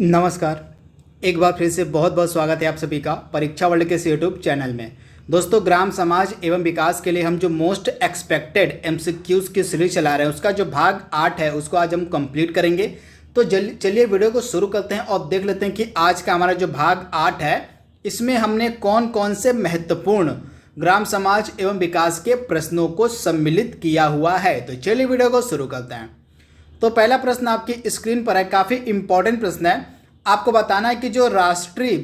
नमस्कार। एक बार फिर से बहुत बहुत स्वागत है आप सभी का परीक्षा वर्ल्ड के इस यूट्यूब चैनल में। दोस्तों, ग्राम समाज एवं विकास के लिए हम जो मोस्ट एक्सपेक्टेड एमसीक्यूज की सीरीज चला रहे हैं उसका जो भाग 8 है उसको आज हम कंप्लीट करेंगे। तो चलिए वीडियो को शुरू करते हैं और देख लेते हैं कि आज का हमारा जो भाग 8 है इसमें हमने कौन कौन से महत्वपूर्ण ग्राम समाज एवं विकास के प्रश्नों को सम्मिलित किया हुआ है। तो चलिए वीडियो को शुरू करते हैं। तो पहला प्रश्न आपकी स्क्रीन पर है, काफ़ी इंपॉर्टेंट प्रश्न है। आपको बताना है कि जो राष्ट्रीय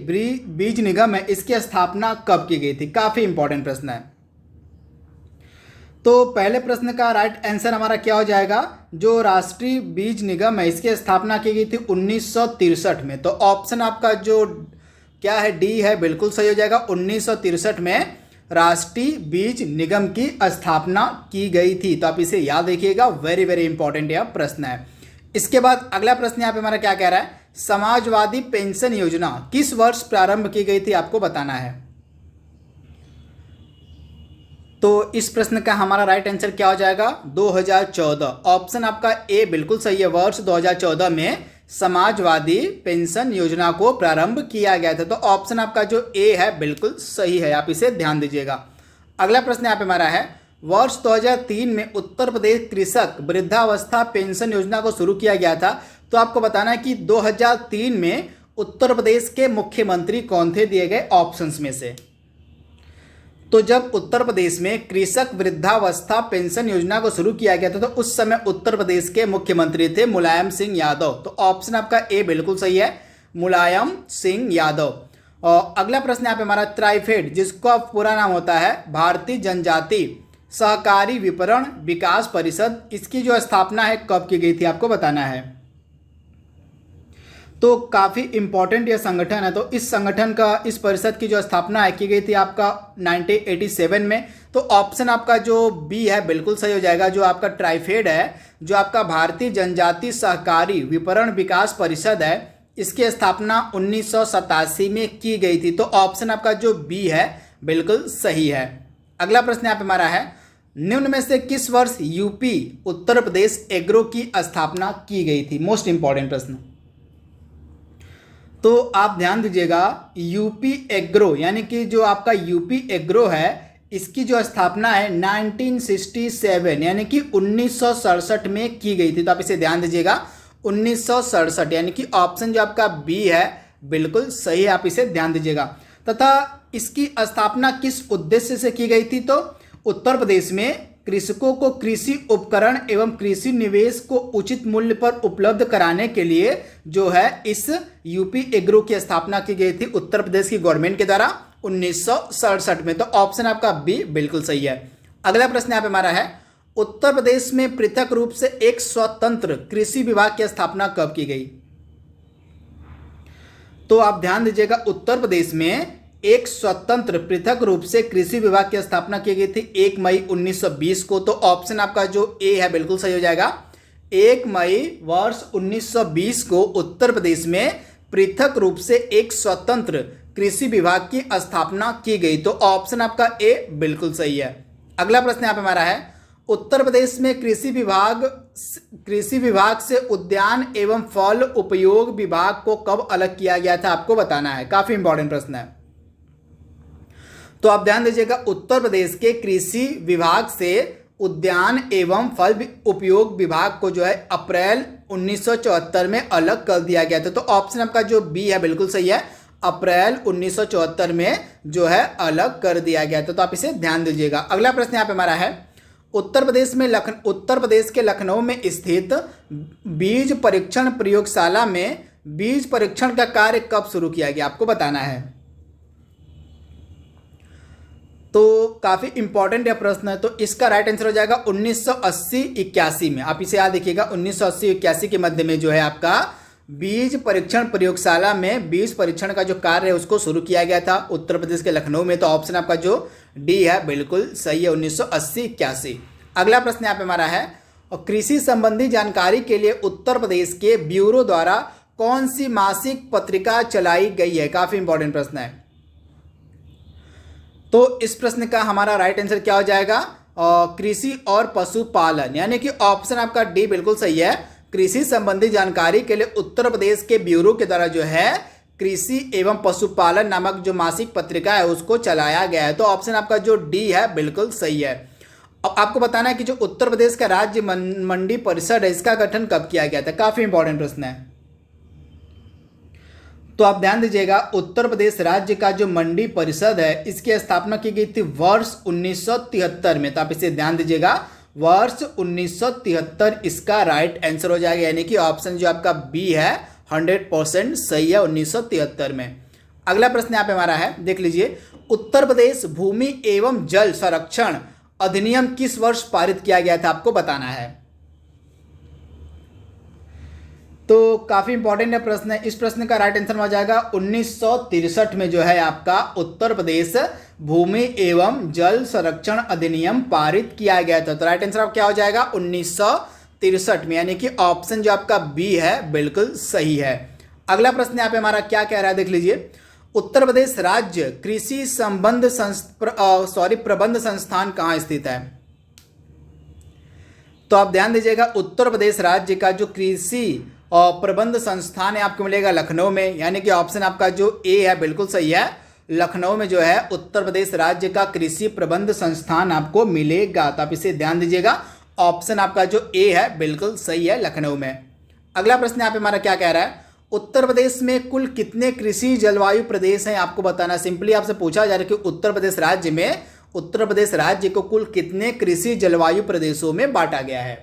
बीज निगम है इसकी स्थापना कब की गई थी। काफ़ी इंपॉर्टेंट प्रश्न है। तो पहले प्रश्न का राइट आंसर हमारा क्या हो जाएगा? जो राष्ट्रीय बीज निगम है इसकी स्थापना की गई थी 1963 में। तो ऑप्शन आपका जो क्या है, डी है, बिल्कुल सही हो जाएगा। 1963 में राष्ट्रीय बीज निगम की स्थापना की गई थी। तो आप इसे याद रखिएगा, वेरी वेरी इंपॉर्टेंट यह प्रश्न है। इसके बाद अगला प्रश्न यहाँ पे हमारा क्या कह रहा है, समाजवादी पेंशन योजना किस वर्ष प्रारंभ की गई थी, आपको बताना है। तो इस प्रश्न का हमारा राइट आंसर क्या हो जाएगा? 2014। ऑप्शन आपका ए बिल्कुल सही है। वर्ष 2014 में समाजवादी पेंशन योजना को प्रारंभ किया गया था। तो ऑप्शन आपका जो ए है बिल्कुल सही है, आप इसे ध्यान दीजिएगा। अगला प्रश्न यहाँ पे हमारा है, वर्ष 2003 में उत्तर प्रदेश कृषक वृद्धावस्था पेंशन योजना को शुरू किया गया था। तो आपको बताना है कि 2003 में उत्तर प्रदेश के मुख्यमंत्री कौन थे दिए गए ऑप्शंस में से। तो जब उत्तर प्रदेश में कृषक वृद्धावस्था पेंशन योजना को शुरू किया गया था तो उस समय उत्तर प्रदेश के मुख्यमंत्री थे मुलायम सिंह यादव। तो ऑप्शन आपका ए बिल्कुल सही है, मुलायम सिंह यादव। और अगला प्रश्न यहाँ पे हमारा, ट्राइफेड जिसका पूरा नाम होता है भारतीय जनजाति सहकारी विपणन विकास परिषद, इसकी जो स्थापना है कब की गई थी, आपको बताना है। तो काफ़ी इंपॉर्टेंट यह संगठन है। तो इस संगठन का, इस परिषद की जो स्थापना है की गई थी आपका 1987 में। तो ऑप्शन आपका जो बी है बिल्कुल सही हो जाएगा। जो आपका ट्राइफेड है, जो आपका भारतीय जनजाति सहकारी विपणन विकास परिषद है, इसकी स्थापना 1987 में की गई थी। तो ऑप्शन आपका जो बी है बिल्कुल सही है। अगला प्रश्न यहाँ पे हमारा है, निम्न में से किस वर्ष यूपी उत्तर प्रदेश एग्रो की स्थापना की गई थी? मोस्ट इंपॉर्टेंट प्रश्न। तो आप ध्यान दीजिएगा, यूपी एग्रो यानी कि जो आपका यूपी एग्रो है इसकी जो स्थापना है 1967 यानी कि 1967 में की गई थी। तो आप इसे ध्यान दीजिएगा, 1967 यानी कि ऑप्शन जो आपका बी है बिल्कुल सही है, आप इसे ध्यान दीजिएगा। तथा इसकी स्थापना किस उद्देश्य से की गई थी? तो उत्तर प्रदेश में कृषकों को कृषि उपकरण एवं कृषि निवेश को उचित मूल्य पर उपलब्ध कराने के लिए जो है इस यूपी एग्रो की स्थापना की गई थी उत्तर प्रदेश की गवर्नमेंट के द्वारा 1967 में। तो ऑप्शन आपका बी बिल्कुल सही है। अगला प्रश्न यहाँ पे हमारा है, उत्तर प्रदेश में पृथक रूप से एक स्वतंत्र कृषि विभाग की स्थापना कब की गई? तो आप ध्यान दीजिएगा, उत्तर प्रदेश में एक स्वतंत्र पृथक रूप से कृषि विभाग की स्थापना की गई थी 1 मई 1920 को। तो ऑप्शन आपका जो ए है बिल्कुल सही हो जाएगा। 1 मई वर्ष 1920 को उत्तर प्रदेश में पृथक रूप से एक स्वतंत्र कृषि विभाग की स्थापना की गई। तो ऑप्शन आपका ए बिल्कुल सही है। अगला प्रश्न यहाँ पे हमारा है, उत्तर प्रदेश में कृषि विभाग से उद्यान एवं फल उपयोग विभाग को कब अलग किया गया था, आपको बताना है। काफी इंपॉर्टेंट प्रश्न है। तो आप ध्यान दीजिएगा, उत्तर प्रदेश के कृषि विभाग से उद्यान एवं फल उपयोग विभाग को जो है अप्रैल 1974 में अलग कर दिया गया था। तो ऑप्शन आपका जो बी है बिल्कुल सही है, अप्रैल 1974 में जो है अलग कर दिया गया था। तो आप इसे ध्यान दीजिएगा। अगला प्रश्न यहाँ पे हमारा है, उत्तर प्रदेश के लखनऊ में स्थित बीज परीक्षण प्रयोगशाला में बीज परीक्षण का कार्य कब शुरू किया गया, आपको बताना है। तो काफ़ी इंपॉर्टेंट यह प्रश्न है। तो इसका राइट आंसर हो जाएगा 1980-81 में। आप इसे याद रखिएगा, 1980-81 के मध्य में जो है आपका बीज परीक्षण प्रयोगशाला में बीज परीक्षण का जो कार्य है उसको शुरू किया गया था उत्तर प्रदेश के लखनऊ में। तो ऑप्शन आपका जो डी है बिल्कुल सही है, 1980-81। अगला प्रश्न यहाँ पे हमारा है, और कृषि संबंधी जानकारी के लिए उत्तर प्रदेश के ब्यूरो द्वारा कौन सी मासिक पत्रिका चलाई गई है? काफ़ी इंपॉर्टेंट प्रश्न है। तो इस प्रश्न का हमारा राइट आंसर क्या हो जाएगा? कृषि और पशुपालन, यानी कि ऑप्शन आपका डी बिल्कुल सही है। कृषि संबंधी जानकारी के लिए उत्तर प्रदेश के ब्यूरो के द्वारा जो है कृषि एवं पशुपालन नामक जो मासिक पत्रिका है उसको चलाया गया है। तो ऑप्शन आपका जो डी है बिल्कुल सही है। अब आपको बताना है कि जो उत्तर प्रदेश का राज्य मंडी परिषद है इसका गठन कब किया गया था। काफी इंपॉर्टेंट प्रश्न है, तो आप ध्यान दीजिएगा। उत्तर प्रदेश राज्य का जो मंडी परिषद है इसकी स्थापना की गई थी वर्ष 1973 में। तो आप इसे ध्यान दीजिएगा, वर्ष 1973 इसका राइट आंसर हो जाएगा, यानी कि ऑप्शन जो आपका बी है 100% सही है, 1973 में। अगला प्रश्न यहाँ पे हमारा है, देख लीजिए। उत्तर प्रदेश भूमि एवं जल संरक्षण अधिनियम किस वर्ष पारित किया गया था, आपको बताना है। तो काफी इंपॉर्टेंट है प्रश्न है। इस प्रश्न का राइट आंसर हो जाएगा 1963 में जो है आपका उत्तर प्रदेश भूमि एवं जल संरक्षण अधिनियम पारित किया गया था। तो राइट आंसर आप क्या हो जाएगा 1963 में, यानी कि ऑप्शन जो आपका बी है बिल्कुल सही है। अगला प्रश्न यहाँ पे हमारा क्या कह रहा है, देख लीजिए। उत्तर प्रदेश राज्य कृषि संबंध प्रबंध संस्थान कहाँ स्थित है। तो आप ध्यान दीजिएगा, उत्तर प्रदेश राज्य का जो कृषि और प्रबंध संस्थान है आपको मिलेगा लखनऊ में, यानी कि ऑप्शन आपका जो ए है बिल्कुल सही है। लखनऊ में जो है उत्तर प्रदेश राज्य का कृषि प्रबंध संस्थान आपको मिलेगा। तो आप इसे ध्यान दीजिएगा, ऑप्शन आपका जो ए है बिल्कुल सही है, लखनऊ में। अगला प्रश्न यहाँ पे हमारा क्या कह रहा है, उत्तर प्रदेश में कुल कितने कृषि जलवायु प्रदेश हैं, आपको बताना। सिंपली आपसे पूछा जा रहा है कि उत्तर प्रदेश राज्य को कुल कितने कृषि जलवायु प्रदेशों में बांटा गया है।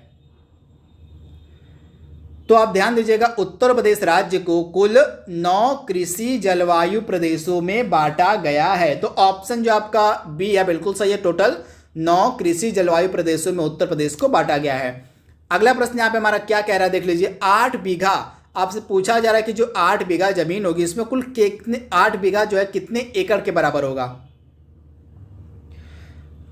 तो आप ध्यान दीजिएगा, उत्तर प्रदेश राज्य को कुल 9 कृषि जलवायु प्रदेशों में बांटा गया है। तो ऑप्शन जो आपका बी है बिल्कुल सही है, टोटल 9 कृषि जलवायु प्रदेशों में उत्तर प्रदेश को बांटा गया है। अगला प्रश्न यहाँ पे हमारा क्या कह रहा है, देख लीजिए। 8 बीघा आपसे पूछा जा रहा है कि जो 8 बीघा जमीन होगी इसमें कुल कितने 8 बीघा जो है कितने एकड़ के बराबर होगा।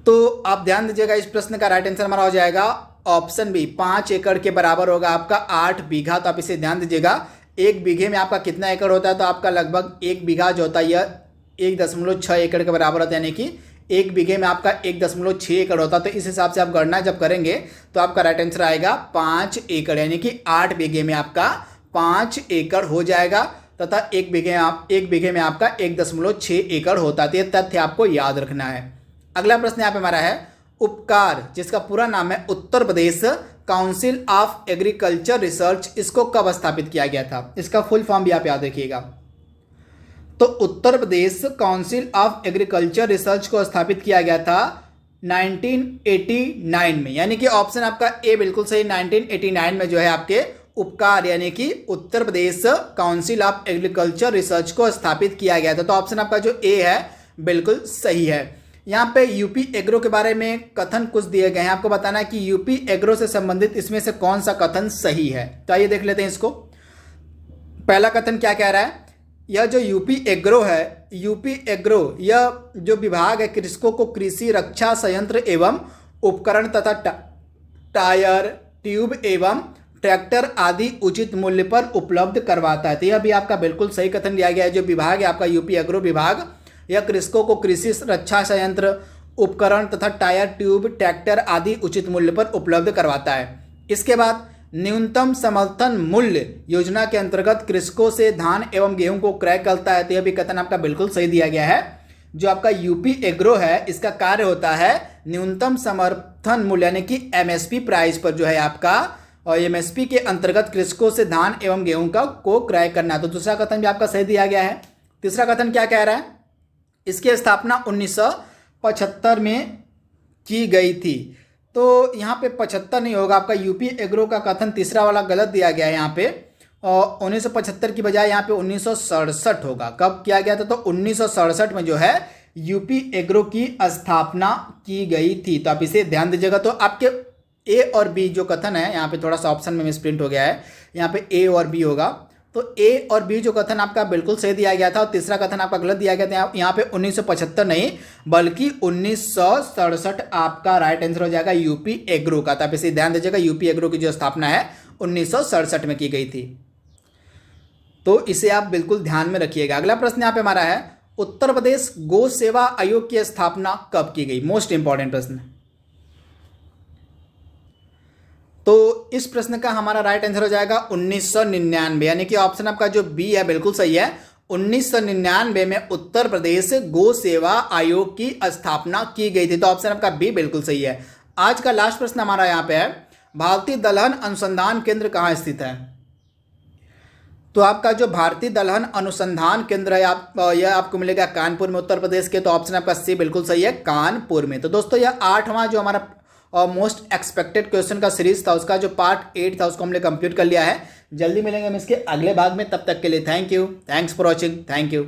तो आप ध्यान दीजिएगा, इस प्रश्न का राइट आंसर हमारा हो जाएगा ऑप्शन बी, 5 एकड़ के बराबर होगा आपका 8 बीघा। तो आप इसे ध्यान दीजिएगा, 1 बीघे में आपका कितना एकड़ होता है, तो आपका लगभग 1 बीघा जो होता है यह 1.6 एकड़ के बराबर होता है, यानी कि 1 बीघे में आपका 1.6 एकड़ होता है। तो इस हिसाब से आप गणना जब करेंगे तो आपका राइट आंसर आएगा 5 एकड़, यानी कि 8 बीघे में आपका 5 एकड़ हो जाएगा, तथा 1 बीघे में आपका 1.6 एकड़ होता है। ये तथ्य आपको याद रखना है। अगला प्रश्न यहाँ पे हमारा है, उपकार जिसका पूरा नाम है Uttar Pradesh council of agriculture research, इसको कब स्थापित किया गया था, इसका फुल फॉर्म भी आप याद रखिएगा। तो Uttar Pradesh council of agriculture research को स्थापित किया गया था 1989 में, यानी कि ऑप्शन आपका ए बिल्कुल सही। 1989 में जो है आपके उपकार यानी कि Uttar Pradesh council of agriculture research को स्थापित किया गया था। तो ऑप्शन आपका जो ए है बिल्कुल सही है। यहाँ पे यूपी एग्रो के बारे में कथन कुछ दिए गए हैं, आपको बताना है कि यूपी एग्रो से संबंधित इसमें से कौन सा कथन सही है। तो आइए देख लेते हैं इसको। पहला कथन क्या कह रहा है, यह जो यूपी एग्रो है, यूपी एग्रो यह जो विभाग है कृषकों को कृषि रक्षा संयंत्र एवं उपकरण तथा टायर, ट्यूब एवं ट्रैक्टर आदि उचित मूल्य पर उपलब्ध करवाता है। तो यह भी आपका बिल्कुल सही कथन दिया गया है। जो विभाग है आपका यूपी एग्रो विभाग, यह कृषकों को कृषि रक्षा संयंत्र, उपकरण तथा टायर, ट्यूब, ट्रैक्टर आदि उचित मूल्य पर उपलब्ध करवाता है। इसके बाद न्यूनतम समर्थन मूल्य योजना के अंतर्गत कृषकों से धान एवं गेहूं को क्रय करता है। तो यह भी कथन आपका बिल्कुल सही दिया गया है। जो आपका यूपी एग्रो है इसका कार्य होता है न्यूनतम समर्थन मूल्य यानी कि एमएसपी प्राइस पर जो है आपका, और एमएसपी के अंतर्गत कृषकों से धान एवं गेहूं को क्रय करना। तो दूसरा कथन भी आपका सही दिया गया है। तीसरा कथन क्या कह रहा है, इसकी स्थापना 1975 में की गई थी। तो यहाँ पे 75 नहीं होगा, आपका यूपी एग्रो का कथन तीसरा वाला गलत दिया गया है यहाँ पे, और 1975 की बजाय यहाँ पे 1967 होगा। कब किया गया था, तो 1967 में जो है यूपी एग्रो की स्थापना की गई थी। तो आप इसे ध्यान दीजिएगा। तो आपके ए और बी जो कथन है, यहाँ पे थोड़ा सा ऑप्शन में मिसप्रिंट हो गया है, यहाँ पे ए और बी होगा। तो ए और बी जो कथन आपका बिल्कुल सही दिया गया था, और तीसरा कथन आपका गलत दिया गया था। यहाँ पे 1975 नहीं बल्कि 1967 आपका राइट आंसर हो जाएगा यूपी एग्रो का। तो आप इसे ध्यान दीजिएगा, यूपी एग्रो की जो स्थापना है 1967 में की गई थी। तो इसे आप बिल्कुल ध्यान में रखिएगा। अगला प्रश्न यहाँ पे हमारा है, उत्तर प्रदेश गौ सेवा आयोग की स्थापना कब की गई। मोस्ट इंपॉर्टेंट प्रश्न। तो इस प्रश्न का हमारा राइट आंसर हो जाएगा 1999, यानी कि ऑप्शन आपका जो बी है बिल्कुल सही है। 1999 में उत्तर प्रदेश गो सेवा आयोग की स्थापना की गई थी, तो ऑप्शन आपका बी बिल्कुल सही है। आज का लास्ट प्रश्न हमारा यहाँ पे है, भारतीय दलहन अनुसंधान केंद्र कहाँ स्थित है? तो आपका जो भारतीय दलहन अनुसंधान केंद्र है यह आपको मिलेगा कानपुर में, उत्तर प्रदेश के, तो ऑप्शन आपका सी बिल्कुल सही है, कानपुर में। तो दोस्तों यह 8वां जो हमारा मोस्ट एक्सपेक्टेड क्वेश्चन का सीरीज था, उसका जो पार्ट 8 था उसको हमने कंप्लीट कर लिया है। जल्दी मिलेंगे हम इसके अगले भाग में, तब तक के लिए thank you, thanks for watching, thank you.